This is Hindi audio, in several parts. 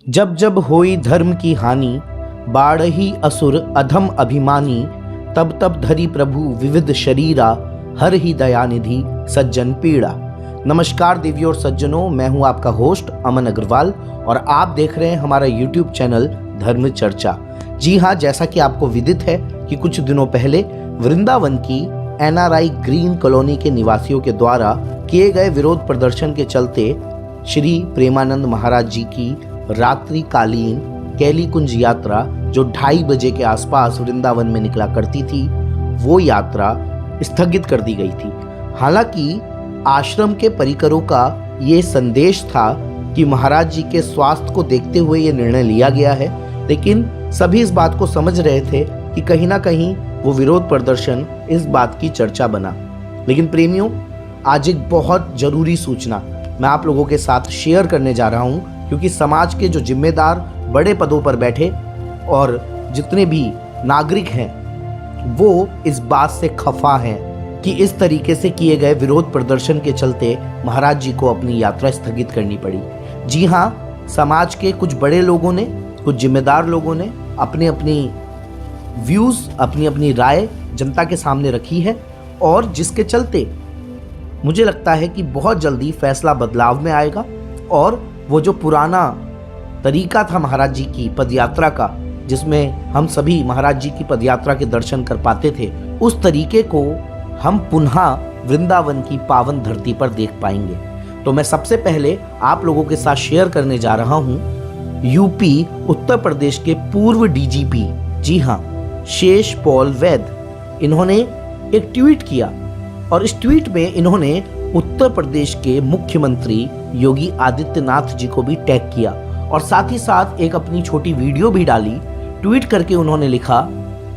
जब जब होई धर्म की हानि, बाढ़ही असुर अधम अभिमानी, तब तब धरी प्रभु विविध शरीरा, हर ही दयानिधि सज्जन पीड़ा। नमस्कार देवियों और सज्जनों, मैं हूं आपका होस्ट अमन अग्रवाल और आप देख रहे हैं हमारा YouTube चैनल धर्म चर्चा। जी हाँ, जैसा कि आपको विदित है कि कुछ दिनों पहले वृंदावन की NRI ग्रीन कॉलोनी के निवासियों के द्वारा किए गए विरोध प्रदर्शन के चलते श्री प्रेमानंद महाराज जी की रात्रिकालीन कैली कुंज यात्रा जो 2:30 बजे के आसपास वृंदावन में निकला करती थी, वो यात्रा स्थगित कर दी गई थी। हालांकि आश्रम के परिकरों का ये संदेश था कि महाराज जी के स्वास्थ्य को देखते हुए ये निर्णय लिया गया है, लेकिन सभी इस बात को समझ रहे थे कि कहीं ना कहीं वो विरोध प्रदर्शन इस बात की चर्चा बना। लेकिन प्रेमियों, आज एक बहुत जरूरी सूचना मैं आप लोगों के साथ शेयर करने जा रहा हूं, क्योंकि समाज के जो जिम्मेदार बड़े पदों पर बैठे और जितने भी नागरिक हैं वो इस बात से खफा हैं कि इस तरीके से किए गए विरोध प्रदर्शन के चलते महाराज जी को अपनी यात्रा स्थगित करनी पड़ी। जी हाँ, समाज के कुछ बड़े लोगों ने, कुछ जिम्मेदार लोगों ने अपनी अपनी व्यूज, अपनी अपनी राय जनता के सामने रखी है और जिसके चलते मुझे लगता है कि बहुत जल्दी फैसला बदलाव में आएगा और वो जो पुराना तरीका था महाराज जी की पदयात्रा का, जिसमें हम सभी महाराज जी की पदयात्रा के दर्शन कर पाते थे, उस तरीके को हम पुनः वृंदावन की पावन धरती पर देख पाएंगे। तो मैं सबसे पहले आप लोगों के साथ शेयर करने जा रहा हूं यूपी उत्तर प्रदेश के पूर्व DGP, जी हाँ, शेष पॉल वैद। इन्होंने एक ट्वीट किया और इस ट्वीट में इन्होंने उत्तर प्रदेश के मुख्यमंत्री योगी आदित्यनाथ जी को भी टैग किया और साथ ही साथ एक अपनी छोटी वीडियो भी डाली। ट्वीट करके उन्होंने लिखा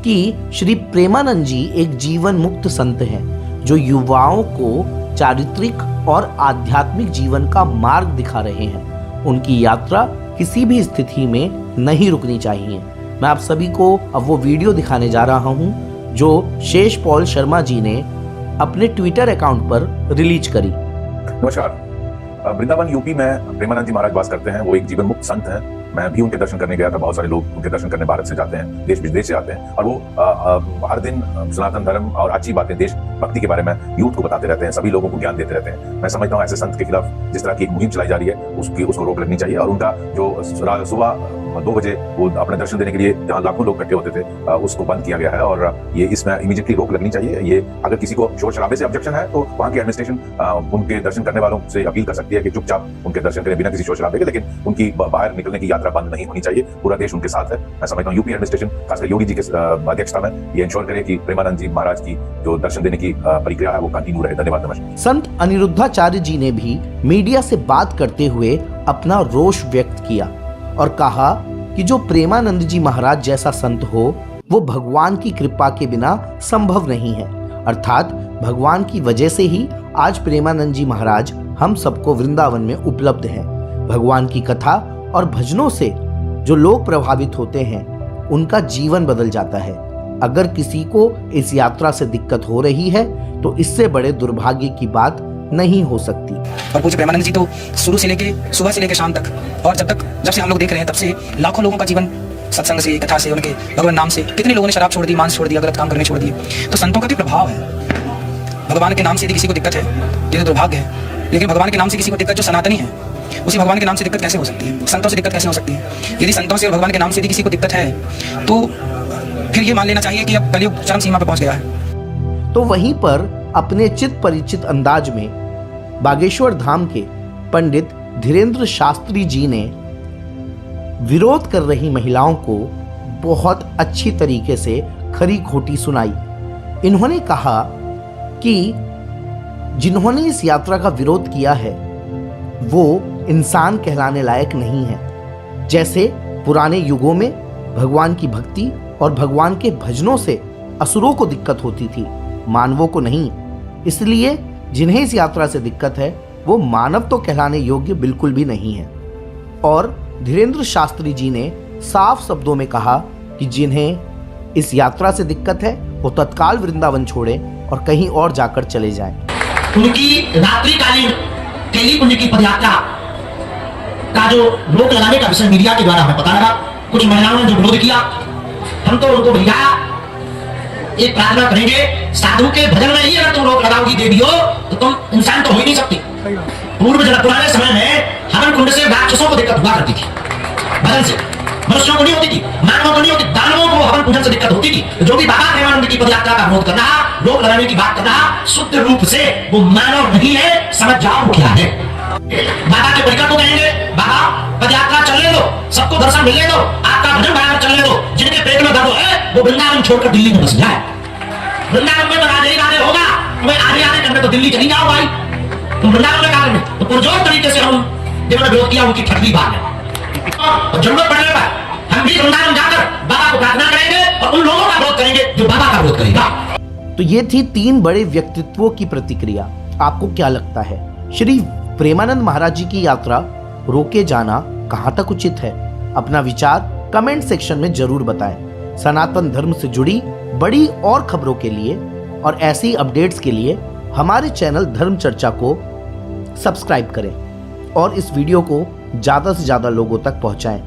कि श्री प्रेमानंद जी एक जीवन मुक्त संत हैं जो युवाओं को चारित्रिक और आध्यात्मिक जीवन का मार्ग दिखा रहे हैं। उनकी यात्रा किसी भी स्थिति में नहीं रुकनी चाहिए। मैं आप सभी को अब वो वीडियो दिखाने जा रहा हूं जो शेष पॉल शर्मा जी ने अपने ट्विटर अकाउंट पर रिलीज करी। नमस्कार। वृंदावन यूपी में प्रेमानंद जी महाराज वास करते हैं। वो एक जीवन मुक्त संत हैं। मैं भी उनके दर्शन करने गया था। बहुत सारे लोग उनके दर्शन करने भारत से जाते हैं, देश विदेश से आते हैं और वो हर दिन सनातन धर्म और अच्छी बातें, देश भक्ति के बारे में यूथ को बताते रहते हैं, सभी लोगों को ज्ञान देते रहते हैं। मैं समझता हूँ ऐसे संत के खिलाफ जिस तरह की एक मुहिम चलाई जा रही है उसको रोक लगनी चाहिए और उनका जो सुबह 2 बजे वो अपने दर्शन देने के लिए जहाँ लाखों लोग इकट्ठे होते थे उसको बंद किया गया है और ये इसमें इमीडिएटली रोक लगनी चाहिए। ये अगर किसी को शोर शराबे से ऑब्जेक्शन है तो वहाँ की एडमिनिस्ट्रेशन उनके दर्शन करने वालों से अपील कर सकती है कि चुपचाप उनके दर्शन करें बिना किसी शोर शराबे के, लेकिन उनकी बाहर निकलने की यात्रा बंद नहीं होनी चाहिए। पूरा देश उनके साथ है। मैं समझता हूँ यूपी एडमिनिस्ट्रेशन खासकर योगी जी के अध्यक्षता में ये इंश्योर करे कि प्रेमानंद जी महाराज की जो दर्शन देने की प्रक्रिया है वो कंटिन्यू रहे। धन्यवाद। नमस्कार। संत अनिरुद्धाचार्य जी ने भी मीडिया से बात करते हुए अपना रोष व्यक्त किया और कहा कि जो प्रेमानंद जी महाराज जैसा संत हो वो भगवान की कृपा के बिना संभव नहीं है। अर्थात भगवान की वजह से ही आज प्रेमानंद जी महाराज हम सबको वृंदावन में उपलब्ध हैं। भगवान की कथा और भजनों से जो लोग प्रभावित होते हैं उनका जीवन बदल जाता है। अगर किसी को इस यात्रा से दिक्कत हो रही है तो इससे बड़े दुर्भाग्य की बात नहीं हो सकती। और पूज्य प्रेमानंद जी तो शुरू से लेके सुबह से लेके शाम तक और जब से हम लोग देख रहे हैं तब से लाखों लोगों का जीवन सत्संग से, कथा से, उनके भगवान नाम से, कितने लोगों ने शराब छोड़ दी, मांस छोड़ दिया, गलत काम करने छोड़ दिए। तो संतों का भी प्रभाव है। भगवान के नाम से यदि किसी को दिक्कत है ये तो दुर्भाग्य है, लेकिन भगवान के नाम से किसी को दिक्कत जो सनातनी है उसी भगवान के नाम से दिक्कत कैसे हो सकती है? संतों से दिक्कत कैसे हो सकती है? यदि संतों से और भगवान के नाम से यदि किसी को दिक्कत है तो फिर ये मान लेना चाहिए कि अब कलयुग चरम सीमा पर पहुंच गया है। तो वहीं पर अपने चित परिचित अंदाज में बागेश्वर धाम के पंडित धीरेन्द्र शास्त्री जी ने विरोध कर रही महिलाओं को बहुत अच्छी तरीके से खरी खोटी सुनाई। इन्होंने कहा कि जिन्होंने इस यात्रा का विरोध किया है वो इंसान कहलाने लायक नहीं है। जैसे पुराने युगों में भगवान की भक्ति और भगवान के भजनों से असुरों को दिक्कत होती थी, मानवों को नहीं। इसलिए जिन्हें इस यात्रा से दिक्कत है वो मानव तो कहलाने योग्य बिल्कुल भी नहीं है। और धीरेन्द्र शास्त्री जी ने साफ शब्दों में कहा कि जिन्हें इस यात्रा से दिक्कत है वो तत्काल वृंदावन छोड़े और कहीं और जाकर चले जाएं। उनकी रात्रिकालीन कैली कुंज की पदयात्रा का जो रोक लगाने का विषय मीडिया के द्वारा हमें पता लगा, कुछ महिलाओं ने जो विरोध किया, हम तो उनको भैया एक प्रार्थना करेंगे, साधु के भजन में ही अगर तुम रोक लगाओगी देवियों तो तुम इंसान तो हो ही नहीं सकती। पूर्व जन पुराने समय में हवन कुंड से राक्षसों को दिक्कत हुआ करती थी, भजन से मनुष्यों को नहीं होती थी, मानवों को नहीं होती, दानवों को हवन पूजन से दिक्कत होती थी। जो भी बाबा प्रेमानंद की पदयात्रा का विरोध करना, रोक लगाने की बात करना, शुद्ध रूप से वो मानव नहीं है, समझ जाओ क्या है। बाबा के परिकर को कहेंगे बाबा पदयात्रा चलने दो, सबको दर्शन मिलने दो, आपका भजन गाना चलने दो, जिनके पेट में दर्द है वो वृंदावन छोड़कर दिल्ली में बस जाए। वृंदावन में तो राधे राधे होगा, तुम्हें आधे आधे करने तो दिल्ली चली जाओ भाई, तुम वृंदावन में कारण तो पुरजोर तरीके से हम जिन्होंने विरोध किया उनकी ठगली बात है। और जरूरत पड़ने पर हम भी वृंदावन जाकर बाबा को प्रार्थना करेंगे और उन लोगों का विरोध करेंगे जो बाबा का विरोध करेगा। तो ये थी 3 बड़े व्यक्तित्वों की प्रतिक्रिया। आपको क्या लगता है, श्री प्रेमानंद महाराज जी की यात्रा रोके जाना कहां तक उचित है? अपना विचार कमेंट सेक्शन में जरूर बताएं। सनातन धर्म से जुड़ी बड़ी और खबरों के लिए और ऐसी अपडेट्स के लिए हमारे चैनल धर्म चर्चा को सब्सक्राइब करें और इस वीडियो को ज़्यादा से ज़्यादा लोगों तक पहुंचाएं।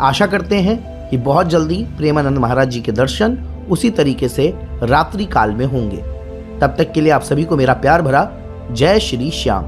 आशा करते हैं कि बहुत जल्दी प्रेमानंद महाराज जी के दर्शन उसी तरीके से रात्रि काल में होंगे। तब तक के लिए आप सभी को मेरा प्यार भरा जय श्री श्याम।